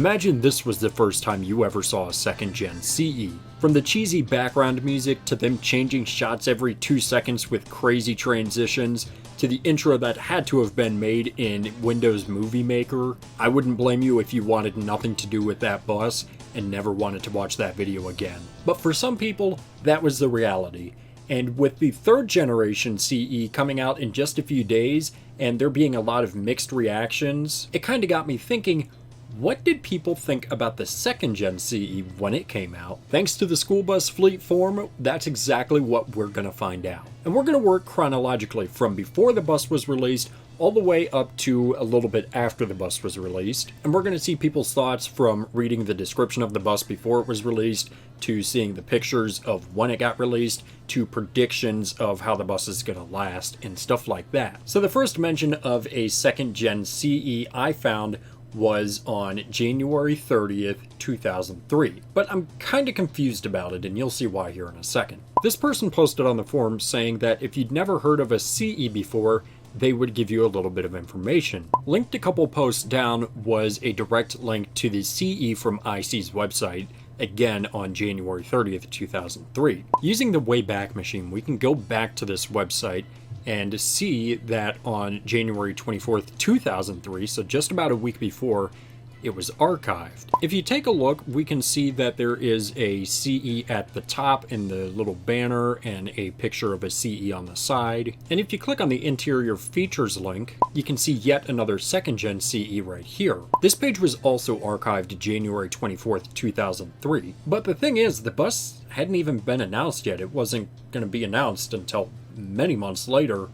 Imagine this was the first time you ever saw a second gen CE. From the cheesy background music to them changing shots every 2 seconds with crazy transitions, to the intro that had to have been made in Windows Movie Maker, I wouldn't blame you if you wanted nothing to do with that bus and never wanted to watch that video again. But for some people, that was the reality. And with the 3rd generation CE coming out in just a few days, and there being a lot of mixed reactions, it kinda got me thinking, what did people think about the 2nd gen CE when it came out? Thanks to the school bus fleet forum, that's exactly what we're gonna find out. And we're gonna work chronologically from before the bus was released all the way up to a little bit after the bus was released. And we're gonna see people's thoughts from reading the description of the bus before it was released, to seeing the pictures of when it got released, to predictions of how the bus is gonna last, and stuff like that. So the first mention of a 2nd gen CE I found was on January 30th, 2003. But I'm kinda confused about it, and you'll see why here in a second. This person posted on the forum saying that if you'd never heard of a CE before, they would give you a little bit of information. Linked a couple posts down was a direct link to the CE from IC's website, again on January 30th, 2003. Using the Wayback Machine, we can go back to this website and see that on January 24th, 2003, so just about a week before, it was archived. If you take a look, we can see that there is a CE at the top in the little banner and a picture of a CE on the side. And if you click on the interior features link, you can see yet another 2nd gen CE right here. This page was also archived January 24th, 2003. But the thing is, the bus hadn't even been announced yet. It wasn't going to be announced until many months later,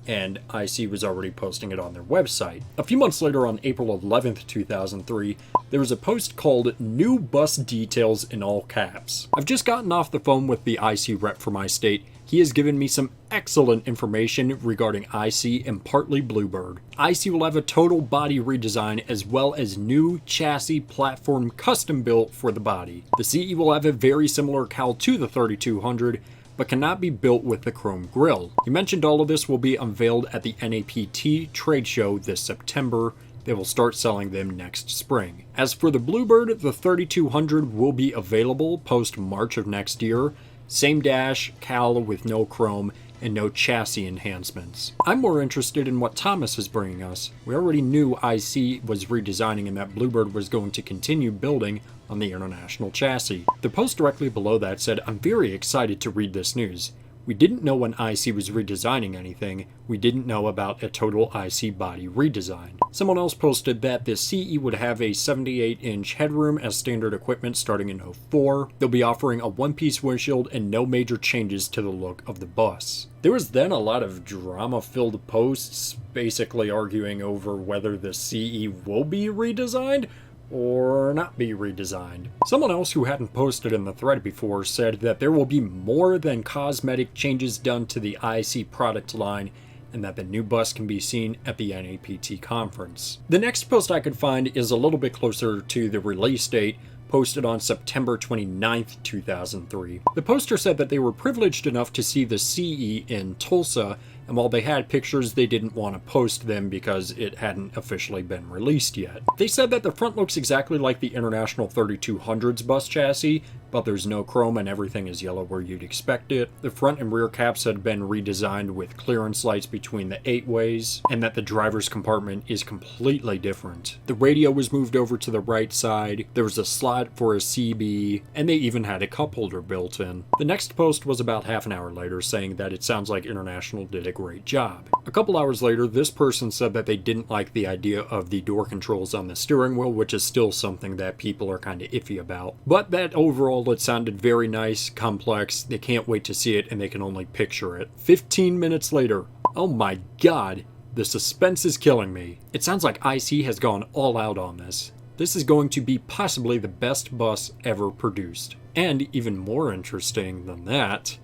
and IC was already posting it on their website. A few months later, on April 11th, 2003, there was a post called "New Bus Details" in all caps. I've just gotten off the phone with the IC rep for my state. He has given me some excellent information regarding IC and partly Bluebird. IC will have a total body redesign as well as new chassis platform custom built for the body. The CE will have a very similar cowl to the 3200, but cannot be built with the chrome grille. He mentioned all of this will be unveiled at the NAPT trade show this September. They will start selling them next spring. As for the Bluebird, the 3200 will be available post-March of next year. Same dash, cowl with no chrome, and no chassis enhancements. I'm more interested in what Thomas is bringing us. We already knew IC was redesigning and that Bluebird was going to continue building on the International chassis. The post directly below that said, "I'm very excited to read this news. We didn't know when IC was redesigning anything. We didn't know about a total IC body redesign." Someone else posted that the CE would have a 78-inch headroom as standard equipment starting in '04. They'll be offering a one-piece windshield and no major changes to the look of the bus. There was then a lot of drama-filled posts basically arguing over whether the CE will be redesigned or not be redesigned. Someone else who hadn't posted in the thread before said that there will be more than cosmetic changes done to the IC product line and that the new bus can be seen at the NAPT conference. The next post I could find is a little bit closer to the release date, posted on September 29th, 2003. The poster said that they were privileged enough to see the CE in Tulsa, and while they had pictures, they didn't want to post them because it hadn't officially been released yet. They said that the front looks exactly like the International 3200's bus chassis, but there's no chrome and everything is yellow where you'd expect it. The front and rear caps had been redesigned with clearance lights between the 8-ways, and that the driver's compartment is completely different. The radio was moved over to the right side, there was a slot for a CB, and they even had a cup holder built in. The next post was about half an hour later saying that it sounds like International did a great job. A couple hours later, this person said that they didn't like the idea of the door controls on the steering wheel, which is still something that people are kind of iffy about. But that overall, it sounded very nice, complex, they can't wait to see it, and they can only picture it. 15 minutes later, oh my god, the suspense is killing me. It sounds like IC has gone all out on this. This is going to be possibly the best bus ever produced. And even more interesting than that,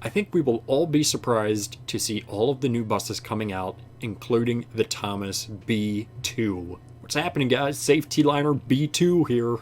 I think we will all be surprised to see all of the new buses coming out, including the Thomas B2. What's happening, guys? Safety liner B2 here.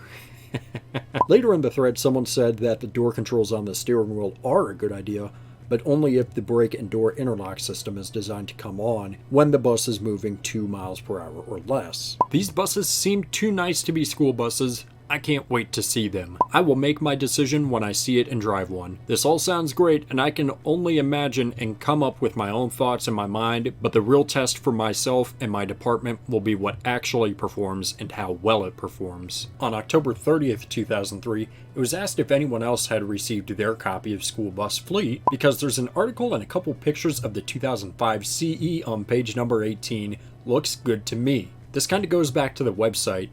Later in the thread, someone said that the door controls on the steering wheel are a good idea, but only if the brake and door interlock system is designed to come on when the bus is moving 2 miles per hour or less. These buses seem too nice to be school buses. I can't wait to see them. I will make my decision when I see it and drive one. This all sounds great, and I can only imagine and come up with my own thoughts in my mind, but the real test for myself and my department will be what actually performs and how well it performs. On October 30th, 2003, it was asked if anyone else had received their copy of School Bus Fleet, because there's an article and a couple pictures of the 2005 CE on page number 18. Looks good to me. This kind of goes back to the website,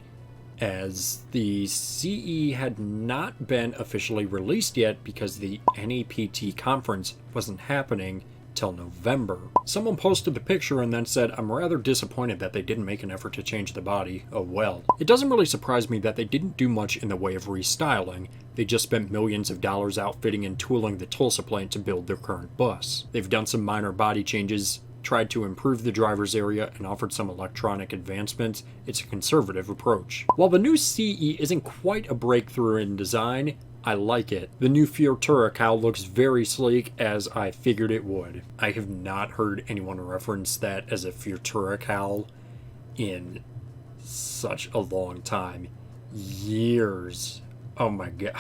as the CE had not been officially released yet because the NAPT conference wasn't happening till November. Someone posted the picture and then said, "I'm rather disappointed that they didn't make an effort to change the body. Oh well." It doesn't really surprise me that they didn't do much in the way of restyling. They just spent millions of dollars outfitting and tooling the Tulsa plant to build their current bus. They've done some minor body changes, tried to improve the driver's area, and offered some electronic advancements. It's a conservative approach. While the new CE isn't quite a breakthrough in design, I like it. The new Futura cowl looks very sleek, as I figured it would. I have not heard anyone reference that as a Futura cowl in such a long time. Years. Oh my god.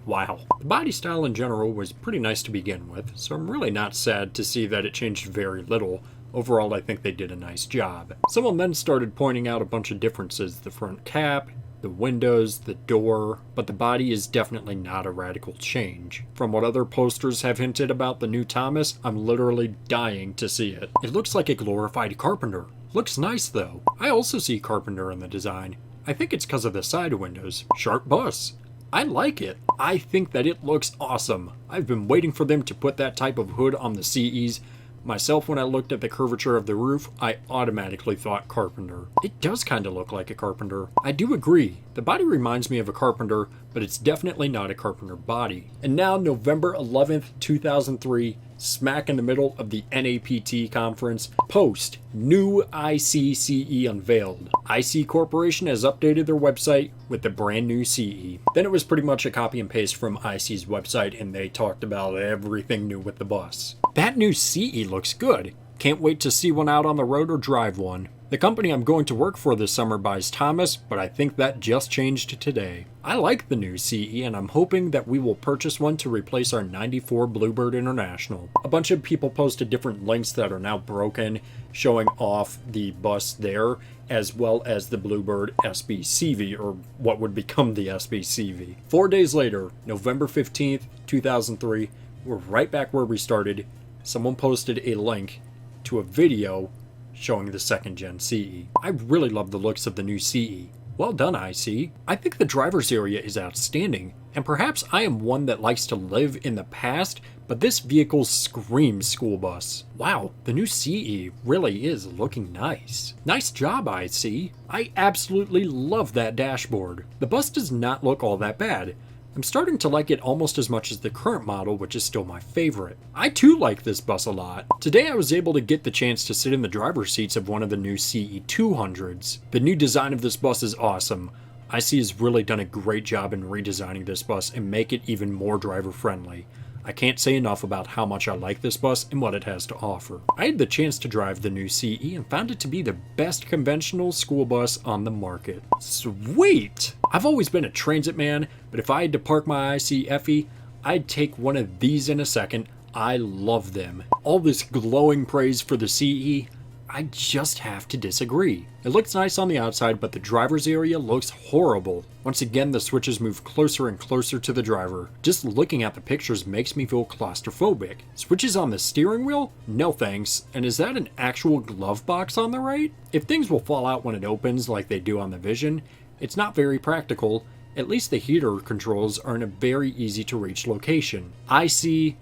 Wow. The body style in general was pretty nice to begin with, so I'm really not sad to see that it changed very little. Overall, I think they did a nice job. Someone then started pointing out a bunch of differences: the front cap, the windows, the door, but the body is definitely not a radical change. From what other posters have hinted about the new Thomas, I'm literally dying to see it. It looks like a glorified Carpenter. Looks nice though. I also see Carpenter in the design. I think it's because of the side windows. Sharp bus. I like it. I think that it looks awesome. I've been waiting for them to put that type of hood on the CEs. Myself, when I looked at the curvature of the roof, I automatically thought Carpenter. It does kind of look like a Carpenter. I do agree. The body reminds me of a Carpenter, but it's definitely not a Carpenter body. And now, November 11th, 2003, smack in the middle of the NAPT conference, post new ICCE unveiled. IC Corporation has updated their website with the brand new CE. Then it was pretty much a copy and paste from IC's website, and they talked about everything new with the bus. That new CE looks good. Can't wait to see one out on the road or drive one. The company I'm going to work for this summer buys Thomas, but I think that just changed today. I like the new CE, and I'm hoping that we will purchase one to replace our 94 Bluebird International. A bunch of people posted different links that are now broken, showing off the bus there, as well as the Bluebird SBCV, or what would become the SBCV. 4 days later, November 15th, 2003, we're right back where we started. Someone posted a link to a video showing the second gen CE. I really love the looks of the new CE. Well done, IC. I think the driver's area is outstanding, and perhaps I am one that likes to live in the past, but this vehicle screams school bus. Wow, the new CE really is looking nice. Nice job, IC. I absolutely love that dashboard. The bus does not look all that bad. I'm starting to like it almost as much as the current model, which is still my favorite. I too like this bus a lot. Today I was able to get the chance to sit in the driver's seats of one of the new CE 200s. The new design of this bus is awesome. IC has really done a great job in redesigning this bus and make it even more driver friendly. I can't say enough about how much I like this bus and what it has to offer. I had the chance to drive the new CE and found it to be the best conventional school bus on the market. Sweet! I've always been a transit man, but if I had to park my IC Effie, I'd take one of these in a second. I love them. All this glowing praise for the CE, I just have to disagree. It looks nice on the outside, but the driver's area looks horrible. Once again, the switches move closer and closer to the driver. Just looking at the pictures makes me feel claustrophobic. Switches on the steering wheel? No thanks. And is that an actual glove box on the right? If things will fall out when it opens like they do on the Vision, it's not very practical. At least the heater controls are in a very easy to reach location. I see.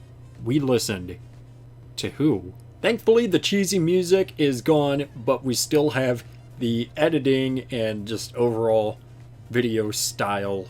We listened. To who? Thankfully, the cheesy music is gone, but we still have the editing and just overall video style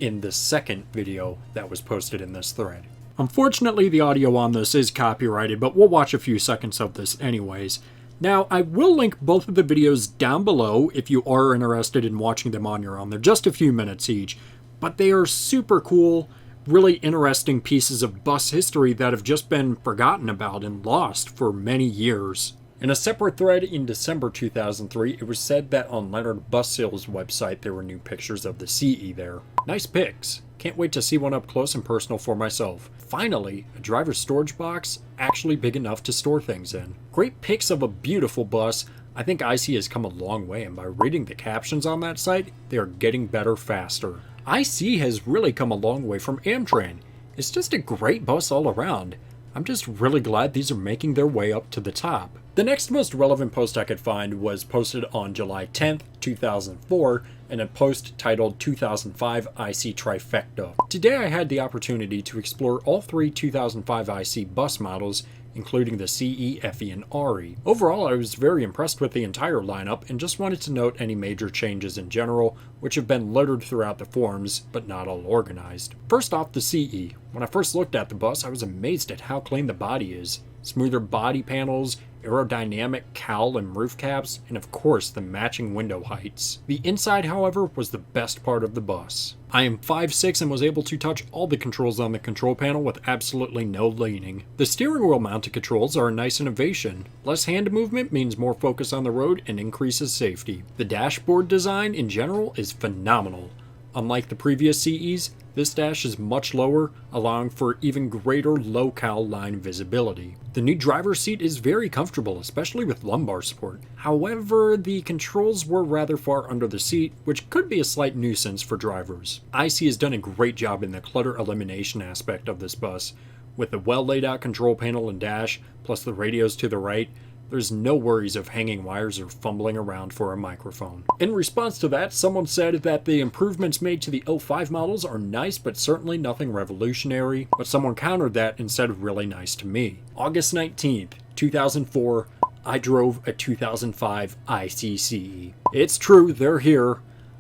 in the second video that was posted in this thread. Unfortunately, the audio on this is copyrighted, but we'll watch a few seconds of this anyways. Now, I will link both of the videos down below if you are interested in watching them on your own. They're just a few minutes each, but they are super cool, Really interesting pieces of bus history that have just been forgotten about and lost for many years. In a separate thread in December 2003, it was said that on Leonard Bus Sales' website there were new pictures of the CE there. Nice pics. Can't wait to see one up close and personal for myself. Finally, a driver's storage box actually big enough to store things in. Great pics of a beautiful bus. I think IC has come a long way, and by reading the captions on that site, they are getting better faster. IC has really come a long way from Amtrak. It's just a great bus all around. I'm just really glad these are making their way up to the top. The next most relevant post I could find was posted on July 10th, 2004, in a post titled 2005 IC Trifecta. Today I had the opportunity to explore all three 2005 IC bus models, including the CE, FE, and RE. Overall, I was very impressed with the entire lineup and just wanted to note any major changes in general, which have been littered throughout the forums, but not all organized. First off, the CE. When I first looked at the bus, I was amazed at how clean the body is. Smoother body panels, aerodynamic cowl and roof caps, and of course the matching window heights. The inside, however, was the best part of the bus. I am 5'6" and was able to touch all the controls on the control panel with absolutely no leaning. The steering wheel mounted controls are a nice innovation. Less hand movement means more focus on the road and increases safety. The dashboard design in general is phenomenal. Unlike the previous CEs, this dash is much lower, allowing for even greater low cowl line visibility. The new driver's seat is very comfortable, especially with lumbar support. However, the controls were rather far under the seat, which could be a slight nuisance for drivers. IC has done a great job in the clutter elimination aspect of this bus. With the well laid out control panel and dash, plus the radios to the right, there's no worries of hanging wires or fumbling around for a microphone. In response to that, someone said that the improvements made to the 05 models are nice, but certainly nothing revolutionary, but someone countered that and said really nice to me. August 19th, 2004, I drove a 2005 ICCE. It's true, they're here.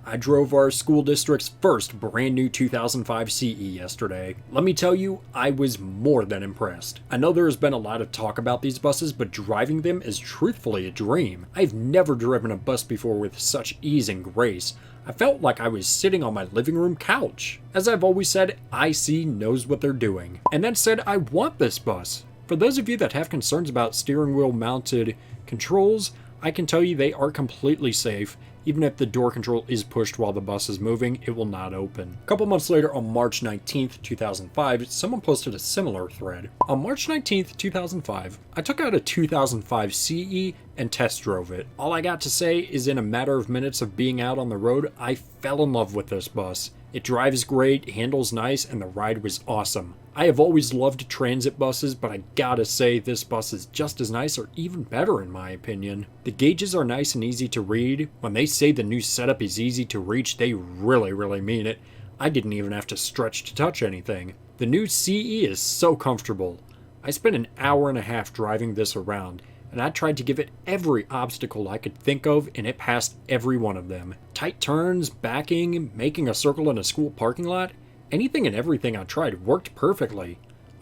I drove our school district's first brand new 2005 CE yesterday. Let me tell you, I was more than impressed. I know there has been a lot of talk about these buses, but driving them is truthfully a dream. I've never driven a bus before with such ease and grace. I felt like I was sitting on my living room couch. As I've always said, IC knows what they're doing. And that said, I want this bus. For those of you that have concerns about steering wheel mounted controls, I can tell you they are completely safe. Even if the door control is pushed while the bus is moving, it will not open. A couple months later, on March 19th, 2005, someone posted a similar thread. On March 19th, 2005, I took out a 2005 CE and test drove it. All I got to say is in a matter of minutes of being out on the road, I fell in love with this bus. It drives great, handles nice, and the ride was awesome. I have always loved transit buses, but I gotta say this bus is just as nice or even better in my opinion. The gauges are nice and easy to read. When they say the new setup is easy to reach, they really mean it. I didn't even have to stretch to touch anything. The new CE is so comfortable. I spent an hour and a half driving this around, and I tried to give it every obstacle I could think of, and it passed every one of them. Tight turns, backing, making a circle in a school parking lot, anything and everything I tried worked perfectly.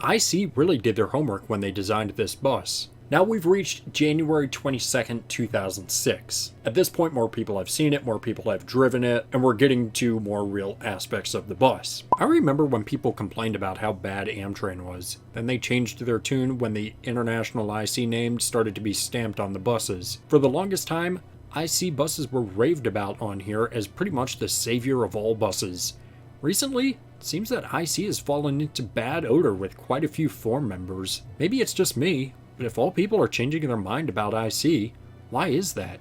IC really did their homework when they designed this bus. Now we've reached January 22nd, 2006. At this point, more people have seen it, more people have driven it, and we're getting to more real aspects of the bus. I remember when people complained about how bad Amtrak was. Then they changed their tune when the International IC name started to be stamped on the buses. For the longest time, IC buses were raved about on here as pretty much the savior of all buses. Recently, it seems that IC has fallen into bad odor with quite a few form members. Maybe it's just me, but if all people are changing their mind about IC, why is that?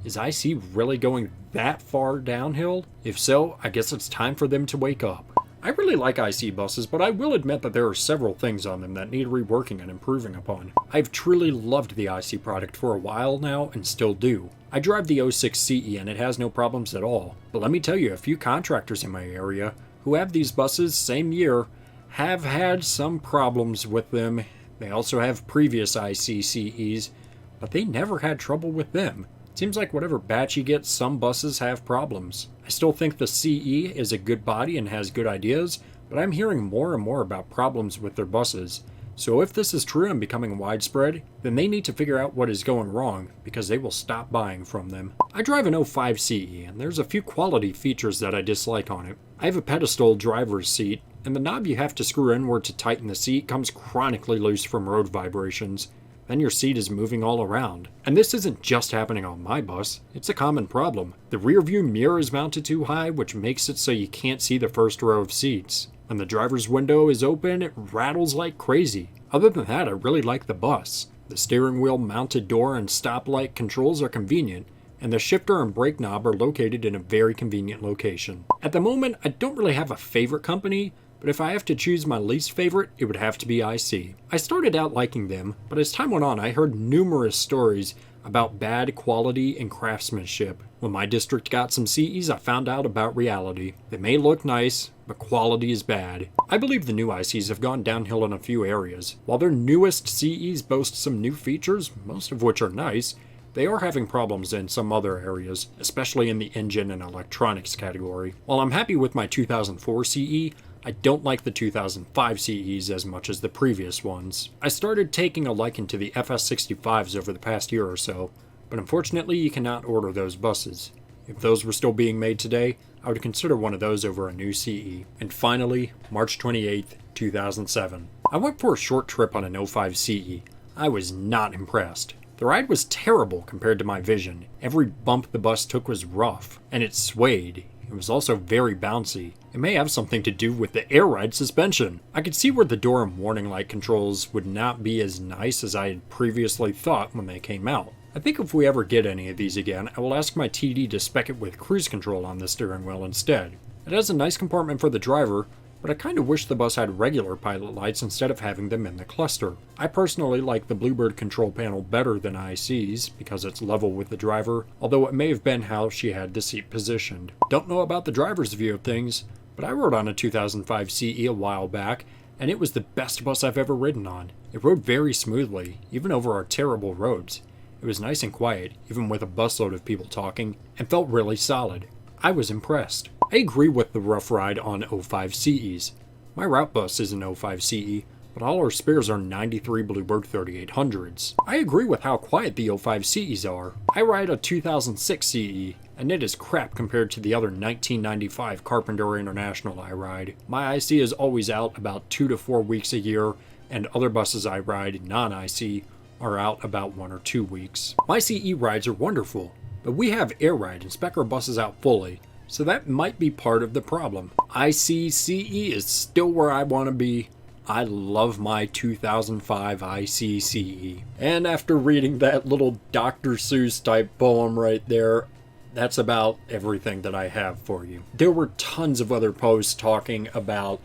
Is IC really going that far downhill? If so, I guess it's time for them to wake up. I really like IC buses, but I will admit that there are several things on them that need reworking and improving upon. I've truly loved the IC product for a while now and still do. I drive the 06 CE and it has no problems at all, but let me tell you, a few contractors in my area who have these buses same year have had some problems with them. They also have previous ICCEs, but they never had trouble with them. It seems like whatever batch you get, some buses have problems. I still think the CE is a good body and has good ideas, but I'm hearing more and more about problems with their buses. So if this is true and becoming widespread, then they need to figure out what is going wrong, because they will stop buying from them. I drive an 05 CE, and there's a few quality features that I dislike on it. I have a pedestal driver's seat, and the knob you have to screw inward to tighten the seat comes chronically loose from road vibrations. Then your seat is moving all around. And this isn't just happening on my bus, it's a common problem. The rear view mirror is mounted too high, which makes it so you can't see the first row of seats. When the driver's window is open, it rattles like crazy. Other than that, I really like the bus. The steering wheel mounted door and stoplight controls are convenient, and the shifter and brake knob are located in a very convenient location. At the moment, I don't really have a favorite company, but if I have to choose my least favorite, it would have to be IC. I started out liking them, but as time went on, I heard numerous stories about bad quality and craftsmanship. When my district got some CEs, I found out about reality. They may look nice, but quality is bad. I believe the new ICs have gone downhill in a few areas. While their newest CEs boast some new features, most of which are nice, they are having problems in some other areas, especially in the engine and electronics category. While I'm happy with my 2004 CE, I don't like the 2005 CEs as much as the previous ones. I started taking a liking to the FS65s over the past year or so, but unfortunately you cannot order those buses. If those were still being made today, I would consider one of those over a new CE. And finally, March 28th, 2007. I went for a short trip on an 05 CE. I was not impressed. The ride was terrible compared to my vision. Every bump the bus took was rough, and it swayed. It was also very bouncy. It may have something to do with the air ride suspension. I could see where the door and warning light controls would not be as nice as I had previously thought when they came out. I think if we ever get any of these again, I will ask my TD to spec it with cruise control on the steering wheel instead. It has a nice compartment for the driver, but I kind of wish the bus had regular pilot lights instead of having them in the cluster. I personally like the Bluebird control panel better than IC's because it's level with the driver, although it may have been how she had the seat positioned. Don't know about the driver's view of things, but I rode on a 2005 CE a while back, and it was the best bus I've ever ridden on. It rode very smoothly, even over our terrible roads. It was nice and quiet, even with a busload of people talking, and felt really solid. I was impressed. I agree with the rough ride on 05 CEs. My route bus is an 05 CE, but all our spares are 93 Bluebird 3800s. I agree with how quiet the 05 CEs are. I ride a 2006 CE, and it is crap compared to the other 1995 Carpenter International I ride. My IC is always out about 2 to 4 weeks a year, and other buses I ride, non-IC, are out about 1 or 2 weeks. My CE rides are wonderful, but we have air ride and spec our buses out fully, so that might be part of the problem. IC CE is still where I want to be. I love my 2005 IC CE. And after reading that little Dr. Seuss type poem right there, that's about everything that I have for you. There were tons of other posts talking about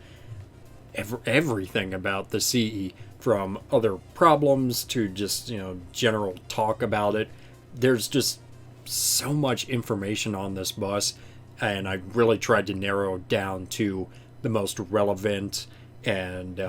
everything about the CE, from other problems to just, general talk about it. There's just so much information on this bus, and I really tried to narrow it down to the most relevant and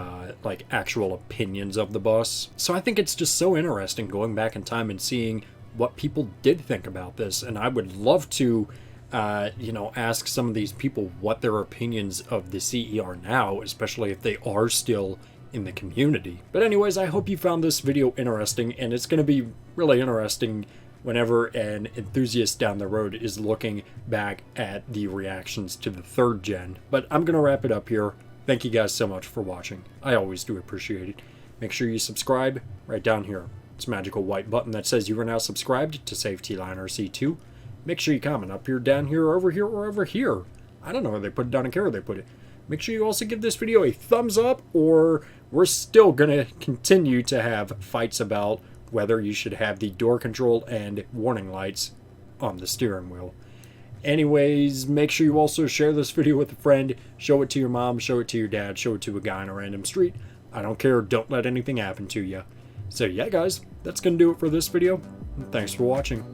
actual opinions of the bus. So I think it's just so interesting going back in time and seeing what people did think about this, and I would love to ask some of these people what their opinions of the CE are now, especially if they are still in the community. But anyways, I hope you found this video interesting, and it's going to be really interesting whenever an enthusiast down the road is looking back at the reactions to the 3rd gen. But I'm going to wrap it up here. Thank you guys so much for watching. I always do appreciate it. Make sure you subscribe right down here. It's a magical white button that says you are now subscribed to Save T-Line RC2. Make sure you comment up here, down here, over here, or over here. I don't know where they put it, down in care where they put it. Make sure you also give this video a thumbs up, or we're still going to continue to have fights about whether you should have the door control and warning lights on the steering wheel. Anyways, make sure you also share this video with a friend, show it to your mom, show it to your dad, show it to a guy on a random street. I don't care, don't let anything happen to you. So yeah guys, that's going to do it for this video. Thanks for watching.